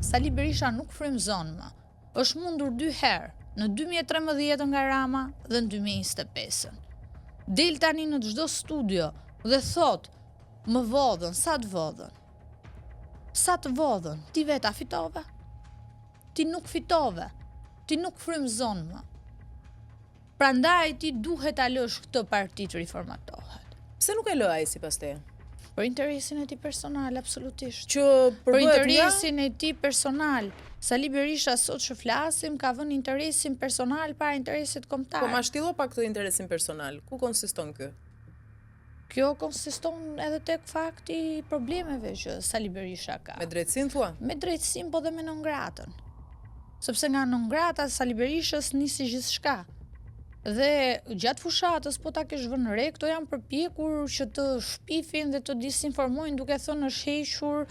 Sali Berisha nuk frymëzon më. Është mundur 2 herë, në 2013 nga Rama dhe në 2025. Del tani në çdo studio dhe thot, më vodhën, sa të vodhën? Sa të vodhën? Ti veta fitove? Ti nuk fitove. Ti nuk frymëzon më. Prandaj ti duhet ta lësh këtë parti të riformatohet. Pse nuk e lë ai sipas teje? Për interesin e tij personal, absolutisht. Që për interesin e tij personal. Sali Berisha sot që flasim ka vënë interesin personal para interesit kombëtar. Po ma shtillo pak këtë interesin personal. Ku konsiston ky? Kjo konsiston edhe tek fakti i problemeve që Sali Berisha ka. Me drejtësinë thua? Me drejtësinë, po dhe me non-gratën. Sepse nga non-grata Sali Berishës nisi gjithçka. Dhe gjatë fushatës, po ta kesh vënë re, këto janë përpjekur që të shpifin dhe të disinformojnë duke thënë është hequr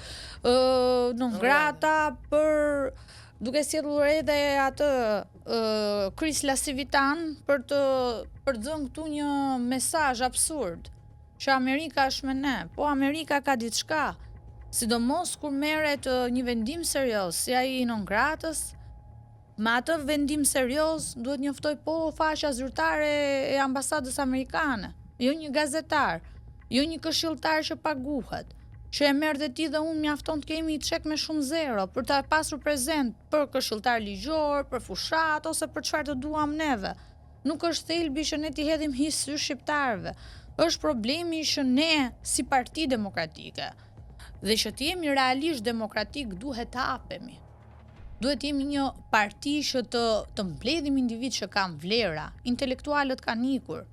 non-grata për duke sjellur edhe atë Kris Lasivitan për të dhënë këtu një mesazh absurd që Amerika është me ne. Po Amerika ka diçka, sidomos kur merret një vendim serioz si ai i non-gratës. Me atë vendim serioz duhet njoftoj po faqja zyrtare e ambasadës amerikane, jo një gazetar, jo një këshilltar që paguhet, që e merr dhe ti dhe unë mjafton të kemi çek me shumë zero për ta pasur prezent për këshilltar ligjor, për fushat ose për çfarë të duam neve. Nuk është thelbi që ne t'i hedhim his sy shqiptarëve. Është problemi që ne si Parti Demokratike dhe që të jemi realisht demokratik duhet të hapemi. Duhet jemi një parti që të mbledhim individ që kanë vlera, intelektualët kanë ikur.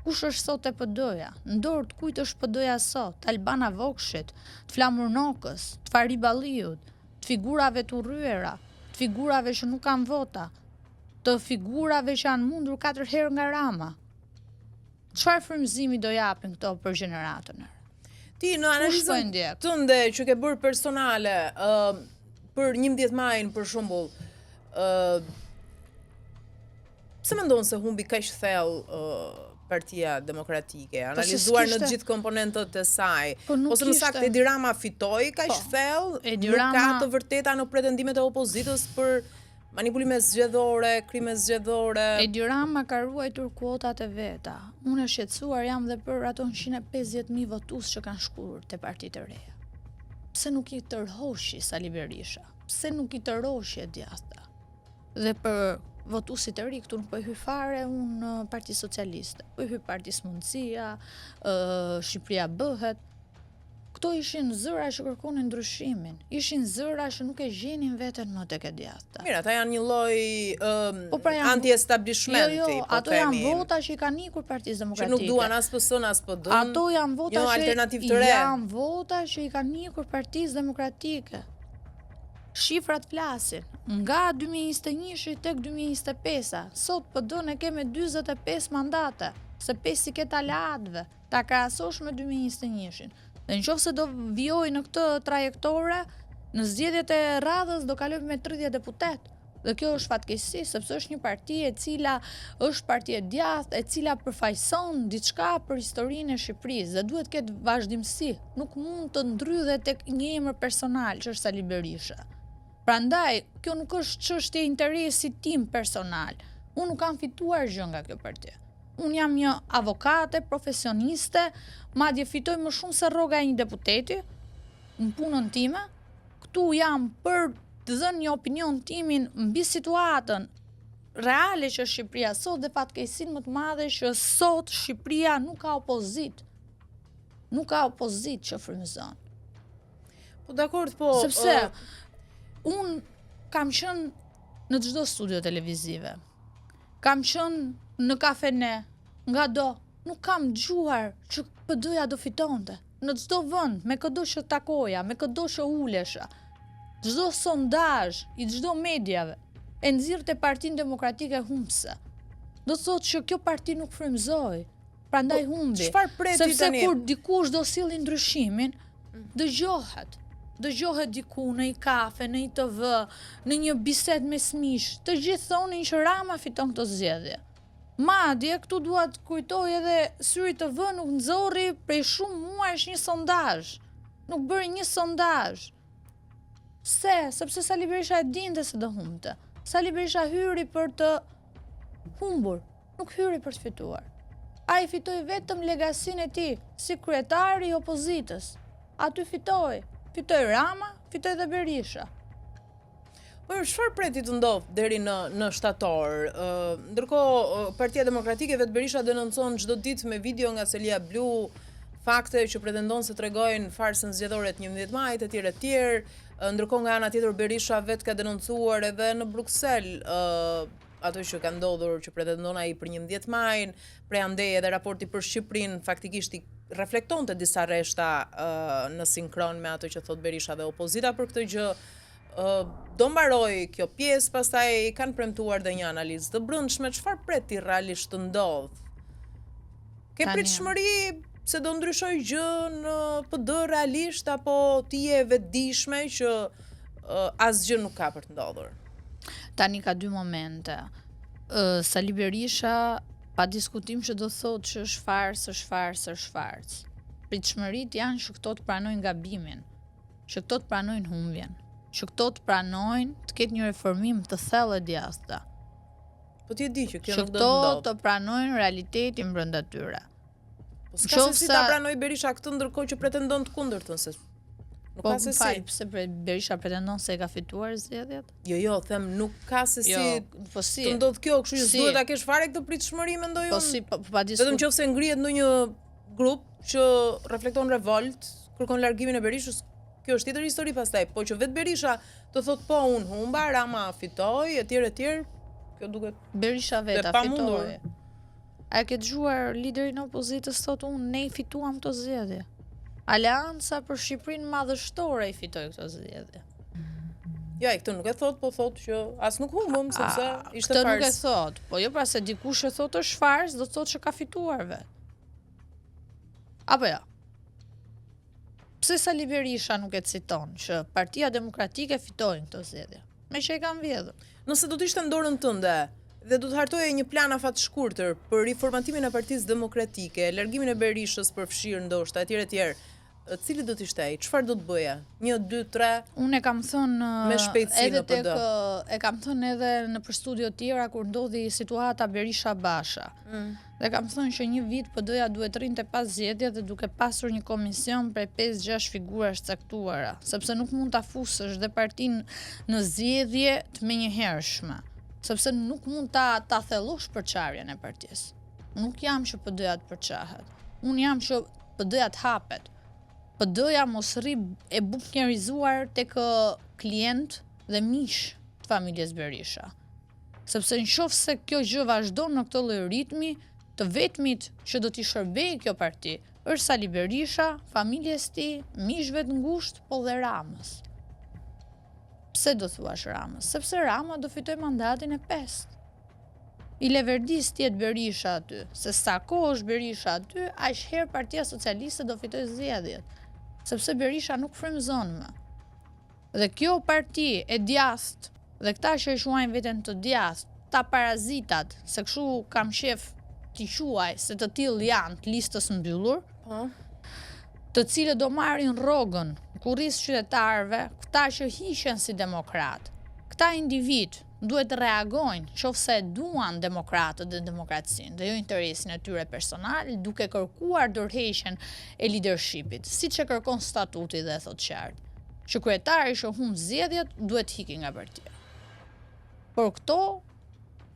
Kush është sot e PD-ja? Në dorë të kujt është PD-ja sot? Të Albana Vokshit, të Flamur Nokës, të Fari Balliut, të figurave të urryera, të figurave që nuk kanë vota, të figurave që janë mundur 4 herë nga Rama. Çfarë frymëzimi do japin këto për gjeneratën e re? Ti në analizën tënde që ke bërë personale, për 11 majin për shembull, pse mendon se humbi kaq thellë Partia Demokratike, analizuar në gjithë komponentët e saj, ose më saktë Edi Rama fitoi kaq thellë, nuk ka të vërteta në pretendimet e opozitës për manipulime zgjedhore, krime zgjedhore. Edi Rama ka ruajtur kuotat e veta. Unë e shqetësuar jam dhe për ato 150.000 votues që kanë shkuar te partitë e reja. Pse nuk i tërhoshi Sali Berisha? Pse nuk i tërhoshi Djasta? Dhe për votuesit e ri këtu nuk po i hy fare unë Parti Socialiste, po i hy Parti Smundësia, Shqipëria bëhet. Këto ishin zëra që kërkonin ndryshimin, ishin zëra që nuk e gjenin veten më tek Djasta. Mirë, ata janë një lloj anti-establishmenti, jo, ato janë vota që i kanë ikur Partisë Demokratike. Që nuk duan as PS-n as PD-n. Ato janë vota janë vota që i kanë ikur Partisë Demokratike. Shifrat flasin. Nga 2021 tek 2025, sot PD-n e ke me 45 mandate, se 5 i ke aleatëve, ta krahasosh me 2021. Dhe nëse do vijoj në këtë trajektore, në zgjedhjet e radhës do kaloj me 30 deputet. Dhe kjo është fatkeqësi, sepse është një parti e cila është parti e djathtë, e cila përfaqëson diçka për historinë e Shqipërisë dhe duhet ketë vazhdimsi. Nuk mund të ndrydhet tek një emër personal që është Sali Berisha. Prandaj, kjo nuk është çështje interesi tim personal. Unë nuk kam fituar gjë nga kjo parti. Unë jam një avokate, profesioniste, madje fitoj më shumë se rroga e një deputeti në punën time. Këtu jam për të dhënë një opinion timin mbi situatën reale që Shqipëria sot dhe fatkeqësinë më të madhe që sot Shqipëria nuk ka opozit. Nuk ka opozit që frymëzon. Po dakord, po sepse unë kam qenë në çdo studio televizive. Kam qenë në kafene, nga do, nuk kam dëgjuar që PD-ja do fitonte. Në çdo vend, me këdo që takoja, me këdo që ulesha, çdo sondazh i çdo mediave e nxirrte Partinë Demokratike humbse. Do thotë që kjo parti nuk frymëzoi, prandaj humbi. Çfarë preti tani? Sepse kur dikush do silli ndryshimin, dëgjohet. Dëgjohet diku në një kafe, në një TV, në një bisedë me miq, të gjithë thonin që Rama fiton këto zgjedhje. Madje këtu dua të kujtoj edhe Syri TV nuk nxorri prej shumë muajsh një sondazh. Nuk bëri një sondazh. Sepse Sali Berisha e dinte se do humbte. Sali Berisha hyri për të humbur, nuk hyri për të fituar. Ai fitoi vetëm legacinë e tij si kryetari i opozitës. Aty fitoi Rama, fitoi dhe Berisha. Po çfarë preti të ndodh deri në shtator? Ndërkohë Partia Demokratike vetë Berisha denoncon çdo ditë me video nga Selia Blu fakte që pretendon se tregojnë farsën zgjedhore të 11 majit etj. Ndërkohë nga ana tjetër Berisha vetë ka denoncuar edhe në Bruksel ato që ka ndodhur që pretendon ai për 11 majin, prej andej edhe raporti për Shqipërinë faktikisht i reflektonte disa rreshta në sinkron me ato që thot Berisha dhe opozita për këtë gjë. Do mbaroj kjo pjesë, pastaj kanë premtuar dhe një analizë të brendshme, çfarë preti realisht të ndodh? Ke pritshmëri se do ndryshoj gjë në PD realisht apo ti je vetëdijshme që asgjë nuk ka për të ndodhur? Tani ka dy momente. Sali Berisha pa diskutim që do thotë që është farsë. Pritshmëritë janë që këto të pranojnë gabimin, që këto të pranojnë humbjen, që këto të pranojnë të ketë një reformim të thellë djathta. Po ti e di që kjo nuk do të ndodhë. Që ndodhë. këto të pranojnë realitetin brenda tyre. Po s'ka se si ta pranoj Berisha këtë ndërkohë që pretendon të kundërtën se nuk ka se si. Pse Berisha pretendon se e ka fituar zgjedhjet? Jo, them nuk ka se si të ndodh kjo, kështu që duhet ta kesh fare këtë pritshmëri mendoj unë. Vetëm nëse ngrihet ndonjë grup që reflekton revolt, kërkon largimin e Berishës, kjo është tjetër histori pastaj. Po që vetë Berisha të thot po unë humba, Rama fitoi etj. Kjo duket Berisha vetë fitoi. A ke dëgjuar liderin e opozitës thotë unë ne fituam këto zgjedhje. Aleanca për Shqipërinë madhështore i fitoi këto zgjedhje. Jo, ai këtë nuk e thot, po thot që as nuk humbëm sepse ishte farsë. Këtë nuk e thot, po jo pra se dikush e thot është farsë, do të thotë që ka fituar vetë. Apo jo? Pse Sali Berisha nuk e citon që Partia Demokratike fitoi këto zgjedhje? Me që e kanë vjedhur. Nëse do të ishte në dorën tënde dhe do të hartoje një plan afat shkurtër për riformatimin e Partisë Demokratike, largimin e Berishës përfshirë ndoshta etj. Cili do të ishte ai? Çfarë do të bëja? 1, 2, 3? Unë e kam thënë me shpejtësi në PD. E kam thënë edhe në për studio tjera kur ndodhi situata Berisha-Basha. Dhe kam thënë që një vit PD-ja duhet rrinte pas zgjedhjeve dhe duke pasur një komision prej 5-6 figurash caktuara, sepse nuk mund ta fusësh dhe partinë në zgjedhje të menjëhershme, sepse nuk mund ta thellosh përçarjen e partisë. Nuk jam që PD-ja të përçahet. Unë jam që PD-ja të hapet. PD-ja mos rri e buknjerizuar tek klient dhe miq të familjes Berisha. Sepse nëse kjo gjë vazhdon në këtë lloj ritmi, të vetmit që do t'i shërbejë kjo parti është Sali Berisha, familjes tij, miqve të ngushtë, po dhe Ramës. Pse do thuash Ramës? Sepse Rama do fitoj mandatin e 5. I leverdis tjetë Berisha aty, se sa kohë është Berisha aty, aq herë Partia Socialiste do fitoj zgjedhjet. Sepse Berisha nuk frymëzon më. Dhe kjo parti e djathtë, dhe këta që e quajnë veten të djathtë, ta parazitat, se kështu kam shef t'i quaj se të tillë janë të listës mbyllur, të cilët do marrin rrogën kurris qytetarëve, këta që hiqen si demokrat. Këta individ duhet të reagojnë qofse duan demokratët dhe demokracinë dhe jo interesin e tyre personal, duke kërkuar dorëheqjen e leadershipit, siç e kërkon statuti dhe thot qartë, që kryetari që humb zgjedhjet duhet hiqi nga partia. Por këto,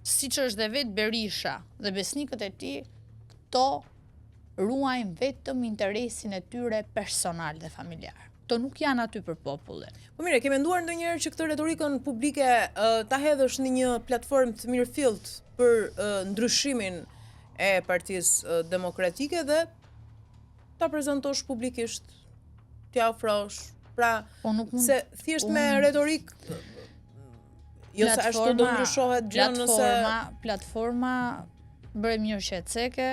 siç është dhe vetë Berisha dhe besnikët e tij, këto ruajnë vetëm interesin e tyre personal dhe familjar. Këto nuk janë aty për popullin. Po mire, ke menduar ndonjëherë që këtë retorikën publike ta hedhësh në një platformë të mirëfillt për ndryshimin e Partisë Demokratike dhe ta prezantosh publikisht, t'ia ofrosh, pra se thjesht me retorik jo se ashtu do ndryshohet gjë nëse platforma bëre mirë që e ceke,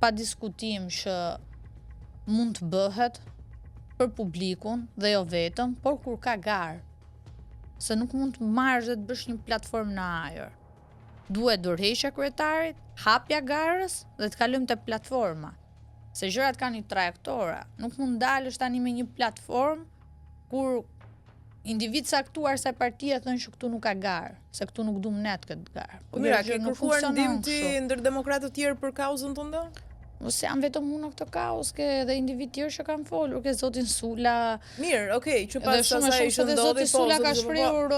pa diskutim që mund të bëhet për publikun dhe jo vetëm, por kur ka garë. Se nuk mund të marrësh dhe të bësh një platformë në ajër. Duhet dorëheqja e kryetarit, hapja garës dhe të kalojmë te platforma. Se gjërat kanë një trajektora. Nuk mund dalësh tani me një platformë kur individ saktuar se partia thënë që këtu nuk ka garë, se këtu nuk duam net këtë garë. Po mira, ke kërkuar ndihmë ti ndër demokratë të tjerë për kauzën tënde? Ose jam vetëm unë në këtë kauz, ke edhe individ tjerë që kanë folur, ke zotin Sula. Mirë, okay, që pas asaj që ndodhi zoti Sula ka shprehur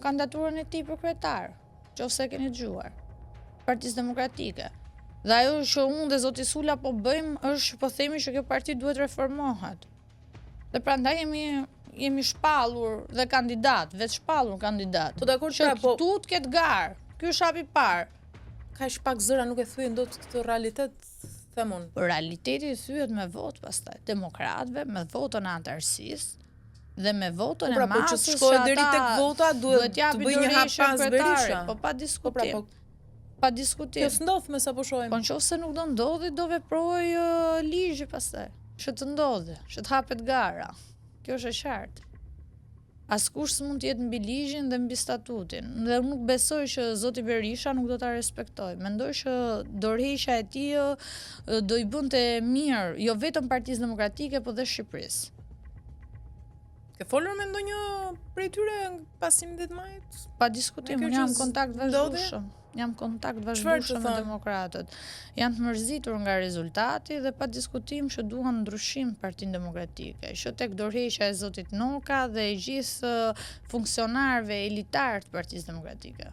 kandidaturën e tij për kryetar, nëse e keni dëgjuar. Partisë Demokratike. Dhe ajo që unë dhe zoti Sula po bëjmë është po themi që kjo parti duhet reformohet. Dhe prandaj jemi shpallur dhe kandidat, vetë shpallur kandidat. Po dakord, pra, po këtu të ketë garë. Ky është hapi i parë. Kaq pak zëra nuk e thyen dot këtë realitet, them unë. Realiteti thyet me votë pastaj, demokratëve me votën e antarësisë dhe me votën e masës. Po që shkojë deri tek vota duhet të bëjë një hap pas Berisha. Po pa diskutim. Pa diskutim. Kjo s'ndodh me sa po shohim. Po nëse nuk do ndodhi, do veproj ligji pastaj. Që të ndodhi, që të hapet gara. Kjo është e qartë. Askush s'mund të jetë mbi ligjin dhe mbi statutin. Dhe unë nuk besoj që zoti Berisha nuk do ta respektojë. Mendoj që dorëheqja e tij do i bënte mirë, jo vetëm Partisë Demokratike, por dhe Shqipërisë. Ke folur me ndonjë prej tyre pas 18 majit? Pa diskutim, unë jam kontakt vazhdueshëm. Jam kontakt vazhdueshëm me demokratët. Janë të mërzitur nga rezultati dhe pa diskutim që duan ndryshim Partinë Demokratike. Që tek dorëheqja e zotit Noka dhe e gjithë funksionarëve elitar të Partisë Demokratike.